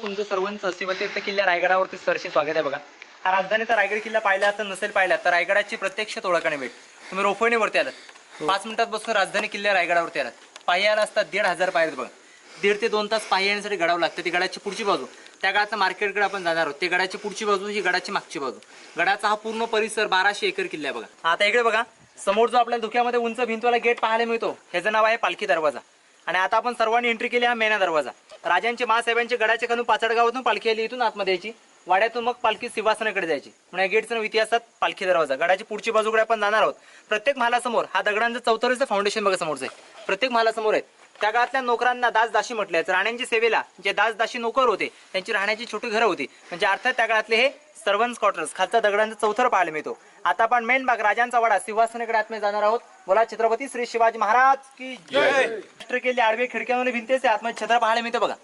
तुमचं सर्वांचं शिवतीर्थ किल्ला रायगडावरती सरशी स्वागत आहे बघा. हा राजधानीचा रायगड किल्ला पाहिला तर नसेल पाहिला तर रायगडाची प्रत्यक्ष ओळखणे भेट. तुम्ही रोपवेणीवरती आलात 5 मिनिटात बसून राजधानी किल्ला रायगडावरती आलात. पायी आला असतात 1,500 पायऱ्या बघा. 1.5 ते 2 तास पायी येण्यासाठी गडावं लागतं. ती गडाची पुढची बाजू त्या काळात मार्केटकडे आपण जाणार आहोत. ते गडाची पुढची बाजू ही गडाची मागची बाजू. गडाचा हा पूर्ण परिसर 1200 एकर किल्ला आहे बघा. आता इकडे बघा समोर जो आपल्याला धुक्यामध्ये उंच भिंतवाला गेट पाहायला मिळतो ह्याचं नाव आहे पालखी दरवाजा. आणि आता आपण सर्वांनी एंट्री केली हा मेना दरवाजा. राजांचे मासाहेबांचे गडाचे खालून पाचडगावातून पालखी आली, इथून आतमध्ये यायची. वाड्यातून मग पालखी सिंहासनाकडे जायची. म्हणजे गेटचं नाव इतिहासात पालखी दरवाजा. गडाची पुढची बाजूकडे आपण जाणार आहोत. प्रत्येक महालासमोर हा दगडांचं चौथरीचं फाउंडेशन बघा समोरचं आहे. प्रत्येक महालासमोर आहे. त्या काळातल्या नोकरांना दासदाशी म्हटलंय. राण्यांची सेवेला जे दासदाशी नोकर होते त्यांची राहण्याची छोटी घरं होती. म्हणजे अर्थात त्या काळातले हे सर्वंट्स क्वार्टर्स. खालचा दगडांचा चौथर पाहायला मिळतो. आता आपण मेन भाग राजांचा वाडा सिंहासनाकडे आतमध्ये जाणार आहोत. बोला छत्रपती श्री शिवाजी महाराज की जय. केले आडवे खिडक्यांमध्ये भिंतीचे आतमध्ये छत्र पाहायला मिळतं बघा.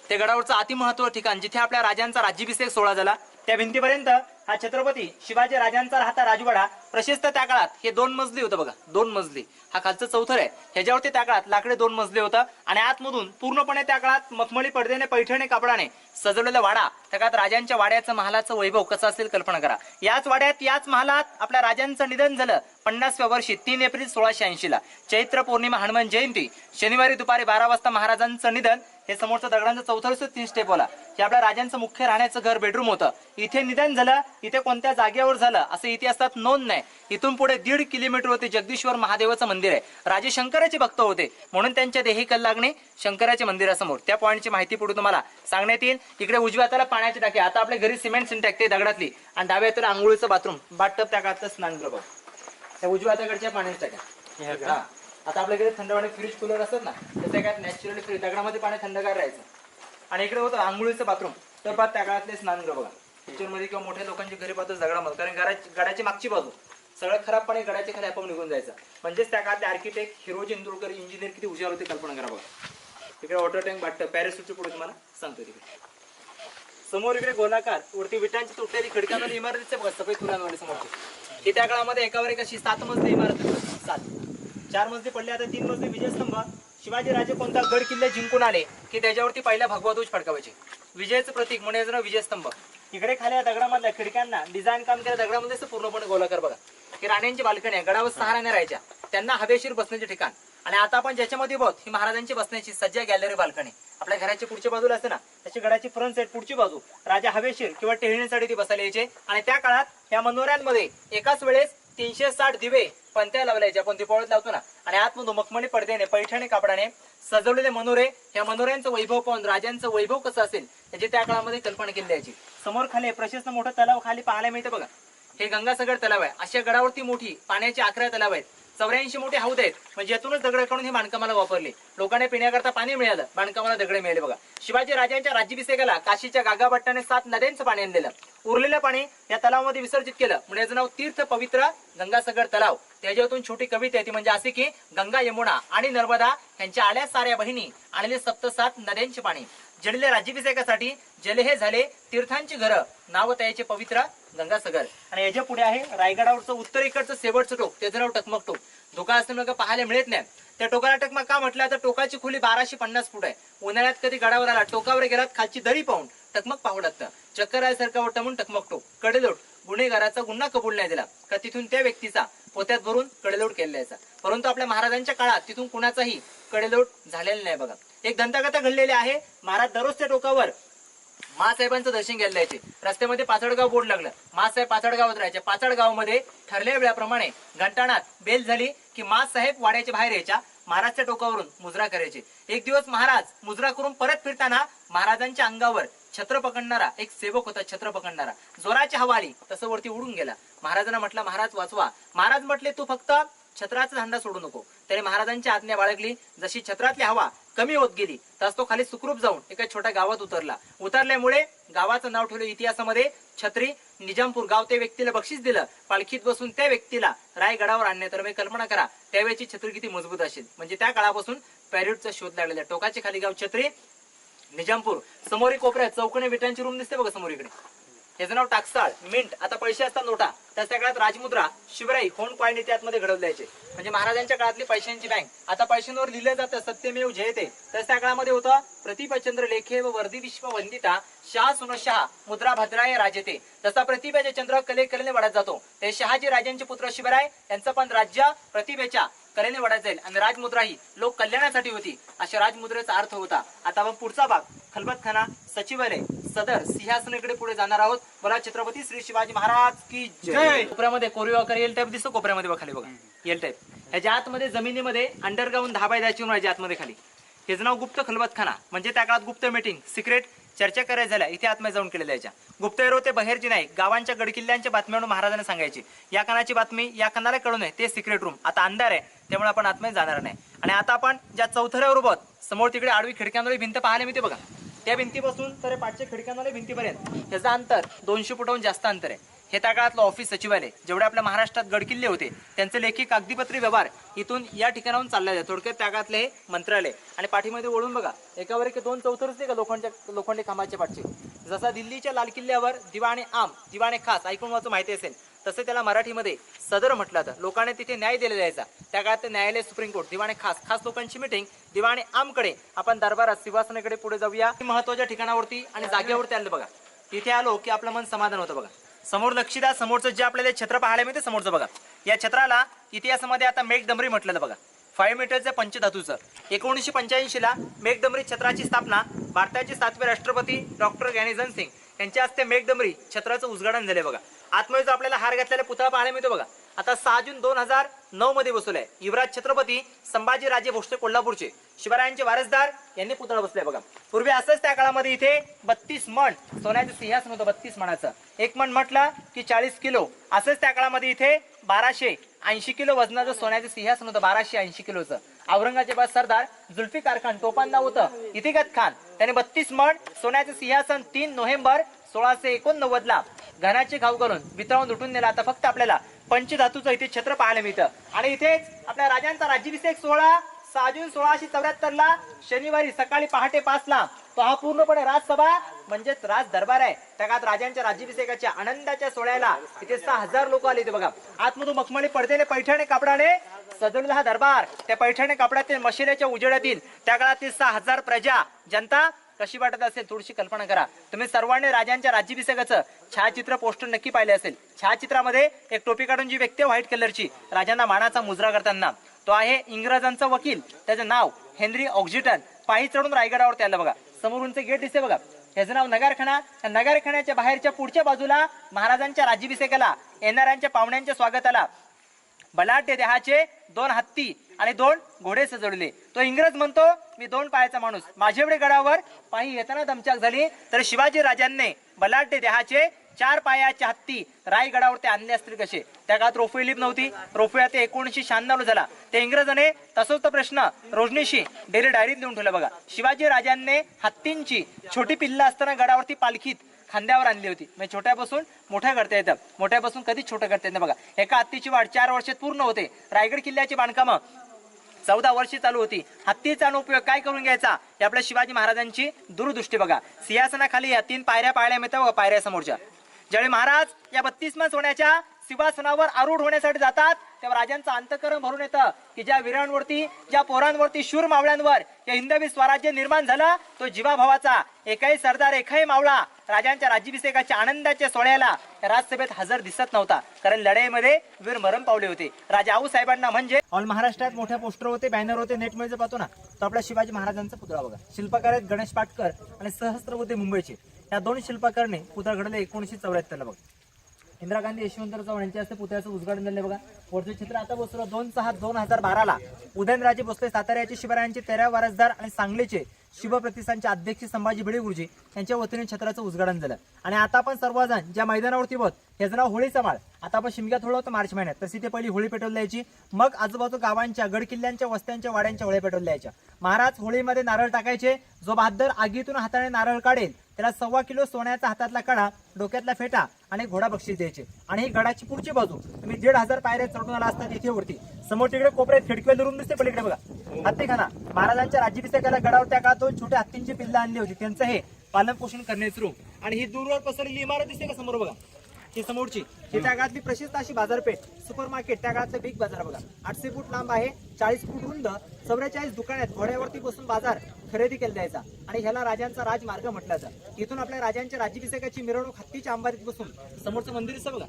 ते गडावरचं अतिमहत्व ठिकाण जिथे आपल्या राजांचा राज्याभिषेक सोहळा झाला त्या भिंतीपर्यंत हा छत्रपती शिवाजी राजांचा राहता राजवाडा. प्रशस्त त्या काळात हे 2 मजली होतं बघा. 2 मजली. हा खालचं चौथर आहे. ह्याच्यावरती त्या काळात लाकडे 2 मजले होतं. आणि आतमधून पूर्णपणे त्या काळात मखमली पडद्याने पैठणी कापडाने सजवलेला वाडा. त्या काळात राजांच्या वाड्याचं महालाचं वैभव कसं असेल कल्पना करा. याच वाड्यात याच महालात आपल्या राजांचं निधन झालं 50व्या वर्षी 3 एप्रिल 1680 ला. चैत्र पौर्णिमा हनुमान जयंती शनिवारी दुपारी 12 वाजता महाराजांचं निधन. हे समोरचं दगडांचं चौथर 3 स्टेप वाला. हे आपल्या राजांचं मुख्य राहण्याचं घर बेडरूम होतं. इथे निधन झालं. इथे कोणत्या जागेवर झालं असं इतिहासात नोंद नाही. इथून पुढे 1.5 किलोमीटरवरती जगदीश्वर महादेवाचं मंदिर आहे. राजे शंकराचे भक्त होते म्हणून त्यांच्या देही कल्लागणे शंकराचे मंदिरासमोर. त्या पॉईंटची माहिती पुढे तुम्हाला सांगण्यात येईल. इकडे उजव्या हाताला पाण्याची टाकी. आता आपल्या घरी सिमेंट सिंटॅक्स ते दगडातली. आणि डाव्या हाताला आंघोळीचं बाथरूम बाथटब त्या काळातलं स्नानगृह. त्या उजव्या हाताकडच्या पाण्याची टाक्या. हा आता आपल्याकडे थंडवाणी फ्रीज कूलर असतात ना त्याच्या काय नॅचरली फ्रीज दगडामध्ये पाणी थंडगार राहायचं. आणि इकडे होतं आंघोळीचं बाथरूम. तर बाद त्या काळातले स्नानगृह बघा. पिक्चरमध्ये किंवा मोठ्या लोकांची घरी पाहतो दगडामध्ये. कारण गडाची मागची बाजू सगळं खराब पाणी गडाच्या खाली आपण निघून जायचं. म्हणजेच त्या काळातले आर्किटेक्ट हिरोजी इंदुरकर इंजिनियर किती हुशार होते कल्पना करा बघा. इकडे वॉटर टँक बाटतं पॅराशूटच्या पुढे तुम्हाला सांगतो. तिकडे समोर इकडे गोलाकार वरती विटांची तुटलेली खडकांमध्ये इमारतीचे बघा सफेद फुलांवाले समोरची. ही त्या काळामध्ये एकावर एक अशी 7 मजली इमारत होती. 7 4 मजली पडले. आता 3 मजली विजयस्तंभ. शिवाजी राजे कोणता गड किल्ले जिंकून आले की त्याच्यावरती पहिला भगवा ध्वज फडकावायचे. विजयाचं प्रतीक म्हणजे विजयस्तंभ. इकडे खाली दगडामधल्या खिडक्यांना डिझाईन काम केलं दगडामध्ये पूर्णपणे गोलाकार बघा. ही राण्यांची बाल्कनी आहे. गडावर 6 राण्या राहायच्या. त्यांना हवेशीर बसण्याचे ठिकाण. आणि आता आपण ज्याच्यामध्ये बघत ही महाराजांची बसण्याची सज्जा गॅलरी बाल्कनी. आपल्या घराची पुढच्या बाजूला असते ना त्याची गडाची फ्रंट साईड पुढची बाजू राजा हवेशीर किंवा टेहळणीसाठी ती बसायला यायचे. आणि त्या काळात या मनोऱ्यांमध्ये एकाच वेळेस 360 दिवे पंत्या लावल्याचे आपण दीपावळीत लावतो ना. आणि आतमधून मखमली पडद्याने पैठणी कापडाने सजवलेले मनोरे. या मनोऱ्यांचं वैभव पाहून राजांचं वैभव कसं असेल याची त्या काळामध्ये कल्पना केली जायची. समोर खाली प्रशस्त मोठं तलाव खाली पाहायला मिळतं बघा. हे गंगासागर तलाव आहे. अशा गडावरती मोठी पाण्याची 11 तलाव आहेत. 84 मोठे हौद आहेत. म्हणजे यातूनच दगड काढून हे बांधकामाला वापरले. लोकांना पिण्याकरता पाणी मिळालं. बांधकामाला दगड मिळाले बघा. शिवाजी राजांच्या राज्याभिषेकाला काशीच्या गागाभट्टाने 7 नद्यांचं पाणी आणलेलं. उरलेलं पाणी या तलावामध्ये विसर्जित केलं. म्हणजे याचं नाव तीर्थ पवित्र गंगासागर तलाव. त्याच्यातून छोटी कविता आहे ती म्हणजे असे की गंगा यमुना आणि नर्मदा यांच्या आल्या साऱ्या बहिणी आणले 7 नद्यांचे पाणी. जडले राज्याभिषेकासाठी जल हे झाले तीर्थांची घरं. नाव त्याचे पवित्र गंगासागर. आणि याच्या पुढे आहे रायगडावरचं उत्तरेकडचं शेवटचं टोक. त्याचं नाव टकमक टोक. धोका असल्यामुळे पाहायला मिळत नाही. त्या टोकाला टकमक का म्हटलं तर टोकाची खोली 1250 फूट आहे. उन्हाळ्यात कधी गडावर आला टोकावर गेलात खालची दरी पाहून टकमक पाहू लागतं. चक्कर आल्यासारखं वाटतं म्हणून टकमक टोक. कडेलोट गुन्हेगाराचा गुन्हा कबूल नाही दिला का तिथून त्या व्यक्तीचा पोत्यात भरून कडेलोट केला जायचा. परंतु आपल्या महाराजांच्या काळात तिथून कुणाचाही कडेलोट झालेला नाही बघा. एक दंतकथा घडलेली आहे. महाराज दररोज त्या टोकावर मासाहेबांचं दर्शन घ्यायला जायचे. रस्त्यामध्ये पाचडगाव बोर्ड लागलं. मासाहेब पाचडगावात राहायचे. पाचडगावमध्ये ठरलेल्या वेळाप्रमाणे घंटानात बेल झाली की मासाहेब वाड्याच्या बाहेर यायच्या. महाराजच्या टोकावरून मुजरा करायचे. एक दिवस महाराज मुजरा करून परत फिरताना महाराजांच्या अंगावर छत्र पकडणारा एक सेवक होता. छत्र पकडणारा जोराची हवा आली तसं वरती उडून गेला. महाराजांना म्हटलं महाराज वाचवा. महाराज म्हटले तू फक्त छत्राचा धंदा सोडू नको. त्याने महाराजांची आज्ञा बाळगली. जशी छत्रातली हवा कमी होत गेली तस तो खाली सुखरूप जाऊन एका छोट्या गावात उतरला. उतरल्यामुळे गावाचं नाव ठेवलं इतिहासामध्ये छत्री निजामपूर गाव. त्या व्यक्तीला बक्षीस दिलं. पालखीत बसून त्या व्यक्तीला रायगडावर आणणे. तर मी कल्पना करा त्यावेळेची छत्री किती मजबूत असेल. म्हणजे त्या काळापासून पॅरिटचा शोध लागलेला. टोकाचे खाली गाव छत्री निजामपूर. समोर कोपऱ्यात चौकोनी विटांची रूम दिसते बघा समोर इकडे. याचं नाव टाकसाळ. मिंट, आता पैसे असतात नोटा, त्या सगळ्यात राजमुद्रा, शिवराई, होंड कॉईन त्यातमध्ये घडवल्याचे. म्हणजे महाराजांच्या काळातली पैशांची बँक. आता पैशांवर लिहिलं जातं सत्यमेव जयते. तर त्या काळामध्ये होतं प्रतिभचंद्र लेखे व वर्दी विश्व वंदिता शहा सुनशहा मुद्रा भद्राय राजते. जसा प्रतिभेचे चंद्र कलेने वाढत जातो, ते शहाजी राजांचे पुत्र शिवराय यांचं पण राज्य प्रतिभेच्या कलेने वाढत जाईल आणि राजमुद्रा ही लोक कल्याणासाठी होती, अशा राजमुद्रेचा अर्थ होता. आता आपण पुढचा भाग खलबतखाना, सचिवालय, सदर, सिंहासनाकडे पुढे जाणार आहोत. बोला छत्रपती श्री शिवाजी महाराज की जय. कोपऱ्यामध्ये कोरीव आकार एल टाईप दिसतो, कोपऱ्यामध्ये बघा खाली बघा एल टाईप. ह्याच्या आतमध्ये जमिनीमध्ये अंडरग्राऊंड 10 बाय 10 ची आतमध्ये खाली. हेच नाव गुप्त खलबतखाना. म्हणजे त्या काळात गुप्त मीटिंग, सिक्रेट चर्चा करायला झाल्या इथे आतमध्ये जाऊन केलेल्या याच्या. गुप्तहेर होते बहेरची नाही, गावांच्या गडकिल्ल्यांच्या बातम्या महाराजांना सांगायची. या कानाची बातमी या कानाला कळू नये, ते सिक्रेट रूम. आता अंधार आहे त्यामुळे आपण आतमध्ये जाणार नाही. आणि आता आपण ज्या चौथऱ्यावर उभं समोर तिकडे आडवी खिडक्यांवर भिंत पाहायला मिळते बघा. त्या भिंतीपासून तर पाचच्या खिडक्यांवर भिंतीपर्यंत त्याचं अंतर 200 फुटाहून जास्त अंतर आहे. हे त्या काळातलं ऑफिस सचिवालय. जेवढे आपल्या महाराष्ट्रात गडकिल्ले होते त्यांचे लेखी कागदीपत्री व्यवहार इथून या ठिकाणाहून चालला जातो. थोडक्यात त्या काळातले हे मंत्रालय. आणि पाठीमध्ये वळून बघा एकावर एक 2 चौथरच ते का लोखंडी खांबाचे पाठचे. जसा दिल्लीच्या लाल किल्ल्यावर दिवाणे आम, दिवाणे खास ऐकून वाचून माहिती असेल, तसं त्याला मराठीमध्ये सदर म्हटलं जातं. लोकांनी तिथे न्याय दिला जायचा. त्या काळात न्यायालय, सुप्रीम कोर्ट, दिवाणे खास, खास लोकांची मिटिंग, दिवाणे आमकडे. आपण दरबारात सिंहासनाकडे पुढे जाऊया. महत्वाच्या ठिकाणावरती आणि जागेवरती आलं बघा. तिथे आलो की आपलं मन समाधान होतं बघा. समोर लक्ष द्या, समोरचं जे आपल्याला छत्र पाहायला मिळते समोरचं बघा. या छत्राला इतिहासामध्ये आता मेघडंबरी म्हटलं बघा. 5 मीटरचं पंचधातूचं. 1985 ला मेघडंबरी छत्राची स्थापना भारताचे 7वे राष्ट्रपती डॉक्टर ज्ञानेधर सिंग यांच्या हस्ते मेघडंबरी छत्राचं उद्घाटन झाले बघा. आतमध्ये जो आपल्याला हार घातलेला पुतळा पाहायला मिळतो बघा. आता 6 जून 2009 मध्ये बसवलाय. युवराज छत्रपती संभाजी राजे भोसले कोल्हापूरचे शिवरायांचे वारसदार यांनी पुतळा बसलाय बघा. पूर्वी असंच त्या काळामध्ये इथे 32 मण सोन्याचं सिंहासन होतं. 32 मणाचं. एक मण म्हटलं की 40 किलो. असंच त्या काळामध्ये इथे 1280 किलो वजनाचं सोन्याचं सिंहासन होतं. 1280 किलोचं. औरंगजेबाद सरदार जुल्फिकार खान टोपांना होतं इतिगत खान, त्याने 32 मण सोन्याचं सिंहासन 3 नोव्हेंबर 1689 ला घनाचे घाव करून वितळून लुटून नेला. आता फक्त आपल्याला पंचधातूचं इथे छत्र पाहायला मिळतं. आणि इथेच आपल्या राजांचा राज्याभिषेक सोहळा 6 जून 1674 ला शनिवारी सकाळी पहाटे 5 ला. तो हा पूर्णपणे राजसभा म्हणजेच राज दरबार आहे. त्या काळात राजांच्या राज्याभिषेकाच्या आनंदाच्या सोहळ्याला इथे 6000 लोक आले होते बघा. आतमधून मखमली पडद्याने पैठणी कापडाने सजवलेला हा दरबार. त्या पैठणी कापडातील मशिल्याच्या उजेडातील त्या काळातील 6000 प्रजा जनता कशी वाटत असेल थोडीशी कल्पना करा. तुम्ही सर्वांनी राजांच्या राज्याभिषेकाचं छायाचित्र पोस्टर नक्की पाहिले असेल. छायाचित्रामध्ये एक टोपी काढून जी व्यक्ती व्हाईट कलरची राजांना मानाचा मुजरा करताना, तो आहे इंग्रजांचा वकील. त्याचं नाव हेनरी ऑक्झिटन. पायी चढून रायगडावरती आलं बघा. समोरूनचे गेट दिसते बघा. याचं नाव नगारखाना. नगारखान्याच्या बाहेरच्या पुढच्या बाजूला महाराजांच्या राज्याभिषेकाला येणाऱ्यांच्या पाहुण्यांच्या स्वागताला बलाढ्य देहाचे 2 हत्ती आणि 2 घोडे सजवलेले. तो इंग्रज म्हणतो मी 2 पायाचा माणूस. माझ्याकडे गडावर पायी येताना दमचाक झाली तर शिवाजी राजांनी बलाढ्य देहाचे 4 पायाचे हत्ती रायगडावरती आणले असतील कसे. त्या काळात रोपवे लिप नव्हती. रोपवे ते 1996 झाला. ते इंग्रजाने तसंच तो प्रश्न रोजनीशी डेली डायरीत लिहून ठेवला बघा. शिवाजी राजांनी हत्तींची छोटी पिल्ला असताना गडावरती पालखीत खांद्यावर आणली होती. म्हणजे छोट्यापासून मोठ्या करता येतं, मोठ्यापासून कधीच छोटं करता येतं बघा. एका हत्तीची वाढ 4 वर्षात पूर्ण होते. रायगड किल्ल्याची बांधकामं 14 वर्षे चालू होती. हत्तीचा उपयोग काय करून घ्यायचा हे आपल्या शिवाजी महाराजांची दूरदृष्टी बघा. सिंहासनाखाली या 3 पायऱ्या पाहायला मिळतात बघा. पायऱ्या समोरच्या ज्यावेळी महाराज या 32 सोन्याच्या सिंहासनावर आरूढ होण्यासाठी जातात तेव्हा राजांचं अंतःकरण भरून येतं की ज्या वीरांवरती, ज्या पोरांवरती, शूर मावळ्यांवर या हिंदवी स्वराज्य निर्माण झालं, तो जीवाभावाचा एकही सरदार, एकही मावळा राजांच्या राज्याभिषेकाच्या आनंदाच्या सोहळ्याला राजसभेत हजर दिसत नव्हता. कारण लढाईमध्ये वीर मरण पावले होते. राजा आऊसाहेबांना म्हणजे ऑल महाराष्ट्रात मोठ्या पोस्टर होते, बॅनर होते, नेटमध्ये पाहतो ना, तो आपल्या शिवाजी महाराजांचा पुतळा बघा. शिल्पकार आहेत गणेश पाटकर आणि सहस्त्रबुद्धे मुंबईचे. या 2 शिल्पकारांनी पुतळा घडवला 1974 ला बघा. इंदिरा गांधी, यशवंतराव चव्हाण यांच्या हस्ते पुतळ्याचं उद्घाटन झाले बघा. वरचं चित्र आता बसलं 2/6/2012 उदयनराजे भोसले साताऱ्याचे शिवरायांचे 13 वारसदार आणि सांगलीचे शिवप्रतिष्ठानचे अध्यक्ष संभाजी भिडे गुरुजी यांच्या वतीने छत्राचं उद्घाटन झालं. आणि आता आपण सर्वजण ज्या मैदानावरती बघ याचं नाव होळी समाळ. आता आपण शिमग्यात होळं होतं मार्च महिन्यात, तशी ते पहिली होळी पेटवली जायची. मग आजूबाजू गावांच्या गडकिल्ल्यांच्या वस्त्यांच्या वाड्यांच्या होळ्या पेटवल्या जायच्या. महाराज होळीमध्ये नारळ टाकायचे. जो बहादर आगीतून हाताने नारळ काढेल त्याला 1.25 किलो सोन्याचा हातातला कडा, डोक्यातला फेटा आणि घोडा बक्षीस द्यायचे. आणि ही गडाची पुढची बाजू तुम्ही 1,500 पायऱ्या चढून आला असतात इथे वरती. समोर तिकडे कोपऱ्यात खिडकी धरून दिसते पलीकडे बघा हत्तीखाना. महाराजांच्या राज्याभिषेकाला गडावर त्या काळात 2 छोट्या हत्तींची पिल्ला आणली होती. त्यांचं हे पालन पोषण करण्याचं रूम. आणि ही दूरवर पसरलेली इमारत दिसते का समोर बघा, ही समोरची, ही त्या काळातली प्रसिद्ध अशी बाजारपेठ, सुपर मार्केट, त्या काळातलं बिग बाजार बघा. 800 फूट लांब आहे, 40 फूट रुंद, 44 दुकानात घोड्यावरती बसून बाजार खरेदी केला जायचा. आणि ह्याला राजांचा राजमार्ग म्हटलं जातं. इथून आपल्या राजांच्या राज्याभिषेकाची मिरवणूक हत्तीच्या अंबारीत बसून, समोरचं मंदिर दिसतं बघा,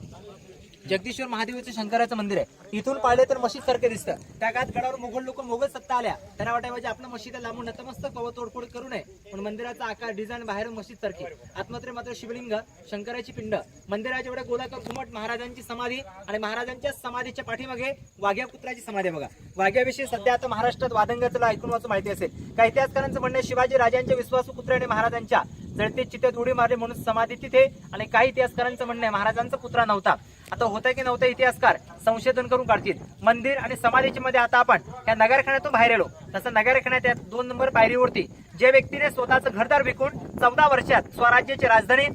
जगदीश्वर महादेवाचं शंकराचं मंदिर आहे. इथून पाहिले तर मशीद सारखं दिसतं. त्या काळात गडावर मोगल सत्ता आल्या, त्यांना वाटायचं आपलं मशीद लांबून नतमस्तक व्हावं, तोडफोड करू नये, पण मंदिराचा आकार डिझाईन बाहेरून मशीद सारखी, आतमध्ये मात्र शिवलिंग, शंकराची पिंड, मंदिराच्या एवढ्या गोलाकार घुमट, महाराजांची समाधी आणि महाराजांच्या समाधीच्या पाठीमागे वाघ्या पुत्राची समाधी आहे बघा. वाघ्याविषयी सध्या आता महाराष्ट्रात वादंगाचं ऐकून वाचून माहिती असेल. काही इतिहासकारांचं म्हणणं शिवाजी राजांच्या विश्वासू पुत्राने महाराजांच्या जळते चितेत उडी मारली म्हणून समाधी तिथे, आणि काही इतिहासकारांचं म्हणणं आहे महाराजांचा पुत्रा नव्हता. आता होतं की नव्हतं इतिहासकार संशोधन करून काढतील. मंदिर आणि समाधीच्या मध्ये आता आपण या नगरखान्यातून बाहेर आलो. तसं नगरखान्यात 2 नंबर पायरीवरती ज्या व्यक्तीने स्वतःचं घरदार विकून 14 वर्षात स्वराज्याची राजधानी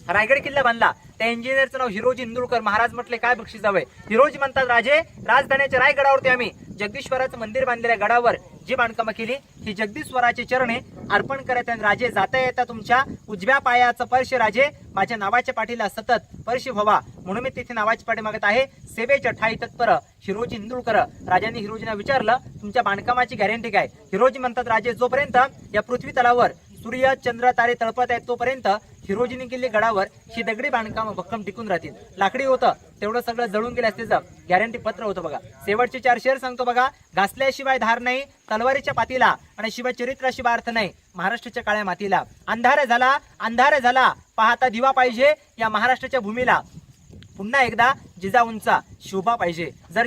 रायगड किल्ला बांधला, त्या इंजिनियरचं नाव हिरोजी इंदुरकर. महाराज म्हटले काय बक्षीस हवंय? हिरोजी म्हणतात, राजे, राजधानीच्या रायगडावरती आम्ही जगदीश्वराचं मंदिर बांधलेल्या गडावर जी बांधकामं केली, ही जगदीश्वराचे चरणे अर्पण करत आहेत. राजे, जाता येता तुमच्या उजव्या पायाचं पर्श राजे माझ्या नावाच्या पाठीला सतत पर्श व्हावा, म्हणून मी तिथे नावाची पाठी मागत आहे. सेवेच्या ठाई तत्पर हिरोजी इंदुरकर. राजांनी हिरोजींना विचारलं, तुमच्या बांधकामाची गॅरंटी काय? हिरोजी म्हणतात, राजे, जोपर्यंत या पृथ्वी तलावर सूर्य चंद्र तारे तळपत आहेत तोपर्यंत हिरोजीने केली गडावर ही दगडी बांधकाम भक्कम टिकून राहतील. लाकडी होतं तेवढं सगळं जळून गेलं त्याचं गॅरंटी पत्र होतं बघा. शेवटचे 4 शेर सांगतो बघा. घासल्याशिवाय धार नाही तलवारीच्या पातीला, आणि शिवाय चरित्राशिवाय अर्थ नाही महाराष्ट्राच्या काळ्या मातीला. अंधार झाला पाहता दिवा पाहिजे या महाराष्ट्राच्या भूमीला. पुन्हा एकदा जिजाऊंचा शोभा पाहिजे. जर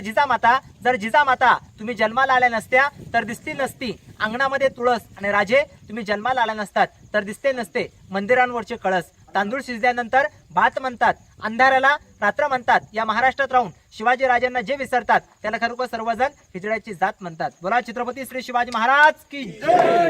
जिजामाता तुम्ही जन्माला आल्या नसत्या तर दिसती नसती अंगणामध्ये तुळस, आणि राजे तुम्ही जन्माला आला नसतात तर दिसते नसते मंदिरांवरचे कळस. तांदूळ शिजल्यानंतर भात म्हणतात, अंधाराला रात्र म्हणतात. या महाराष्ट्रात राहून शिवाजी राजांना जे विसरतात त्याला खरोखर सर्वजण हिजड्याची जात म्हणतात. बोला छत्रपती श्री शिवाजी महाराज की जय.